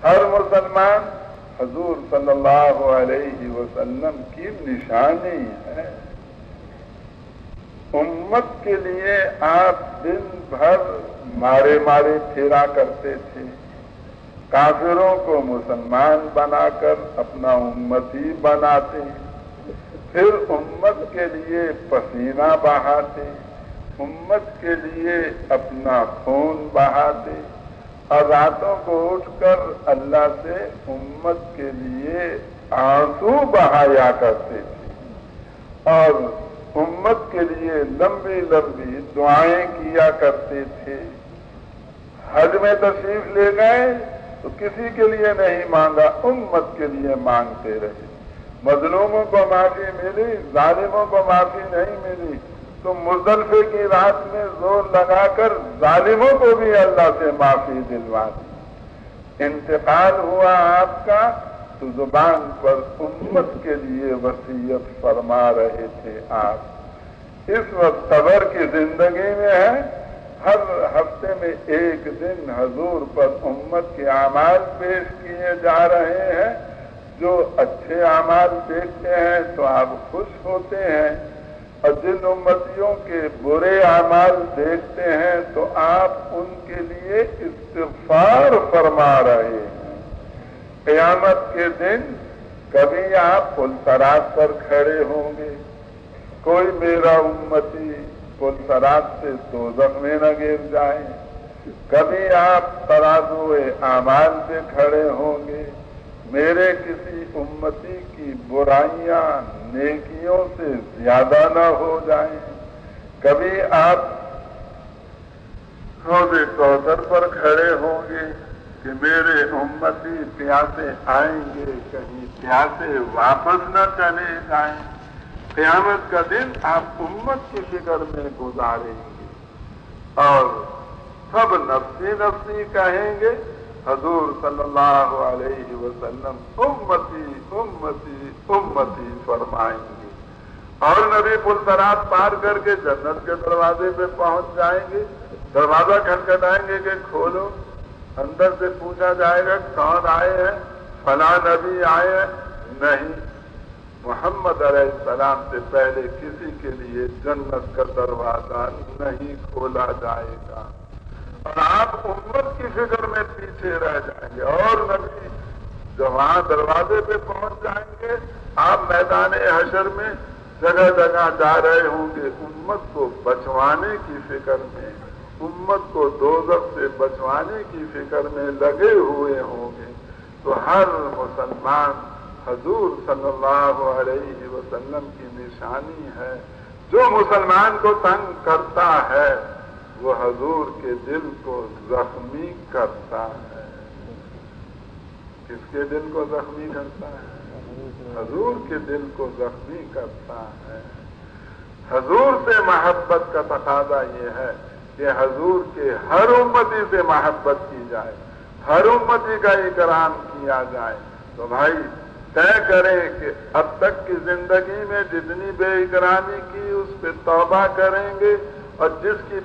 ہر مسلمان حضور صلی اللہ علیہ وسلم کی نشانی ہے۔ امت کے لیے آپ دن بھر مارے پھیرا کرتے تھے، کافروں کو مسلمان بنا کر اپنا امتی بناتے، پھر امت کے لیے پسینہ بہاتے، امت کے لیے اپنا خون بہاتے، اور راتوں کو اٹھ کر اللہ سے امت کے لیے آنسو بہایا کرتے تھے، اور امت کے لیے لمبی لمبی دعائیں کیا کرتے تھے۔ حج میں تشریف لے گئے تو کسی کے لیے نہیں مانگا، امت کے لیے مانگتے رہے۔ مظلوموں کو معافی ملی، ظالموں کو معافی نہیں ملی، تو مزدلفے کی رات میں زور لگا کر ظالموں کو بھی اللہ سے معافی دلوا دی۔ انتقال ہوا آپ کا تو زبان پر امت کے لیے وصیت فرما رہے تھے آپ۔ اس وقت صبر کی زندگی میں ہے، ہر ہفتے میں ایک دن حضور پر امت کے اعمال پیش کیے جا رہے ہیں۔ جو اچھے اعمال دیکھتے ہیں تو آپ خوش ہوتے ہیں، اور جن امتیوں کے برے اعمال دیکھتے ہیں تو آپ ان کے لیے استغفار فرما رہے ہیں۔ قیامت کے دن کبھی آپ پل صراط پر کھڑے ہوں گے، کوئی میرا امتی پل صراط سے دوزخ میں نہ گر جائے، کبھی آپ ترازوئے اعمال پہ کھڑے ہوں گے، میرے کسی امتی کی برائیاں نیکیوں سے زیادہ نہ ہو جائیں، کبھی آپ حوض کوثر پر کھڑے ہوں گے کہ میرے امتی پیاسے آئیں گے کہیں پیاسے واپس نہ چلے جائیں۔ قیامت کا دن آپ امت کی فکر میں گزاریں گے اور سب نفسی نفسی کہیں گے، حضور صلی اللہ علیہ وسلم امتی امتی امتی فرمائیں گے، اور نبی پل صراط پار کر کے جنت کے دروازے پہ پہنچ جائیں گے، دروازہ کھٹکھٹائیں گے کہ کھولو، اندر سے پوچھا جائے گا کون آئے ہیں؟ فلاں نبی آئے ہیں؟ نہیں، محمد علیہ السلام سے پہلے کسی کے لیے جنت کا دروازہ نہیں کھولا جائے گا، اور آپ امت کی فکر میں پیچھے رہ جائیں گے، اور نبی جب وہاں دروازے پہ پہنچ جائیں گے، آپ میدان حشر میں جگہ جگہ جا رہے ہوں گے، امت کو بچوانے کی فکر میں، امت کو دوزخ سے بچوانے کی فکر میں لگے ہوئے ہوں گے، تو ہر مسلمان حضور صلی اللہ علیہ وسلم کی نشانی ہے۔ جو مسلمان کو تنگ کرتا ہے وہ حضور کے دل کو زخمی کرتا ہے۔ کس کے دل کو زخمی کرتا ہے؟ حضور کے دل کو زخمی کرتا ہے۔ حضور سے محبت کا تقاضا یہ ہے کہ حضور کے ہر امتی سے محبت کی جائے، ہر امتی کا اکرام کیا جائے۔ تو بھائی طے کریں کہ اب تک کی زندگی میں جتنی بے اکرامی کی اس پہ توبہ کریں گے، اور جس کی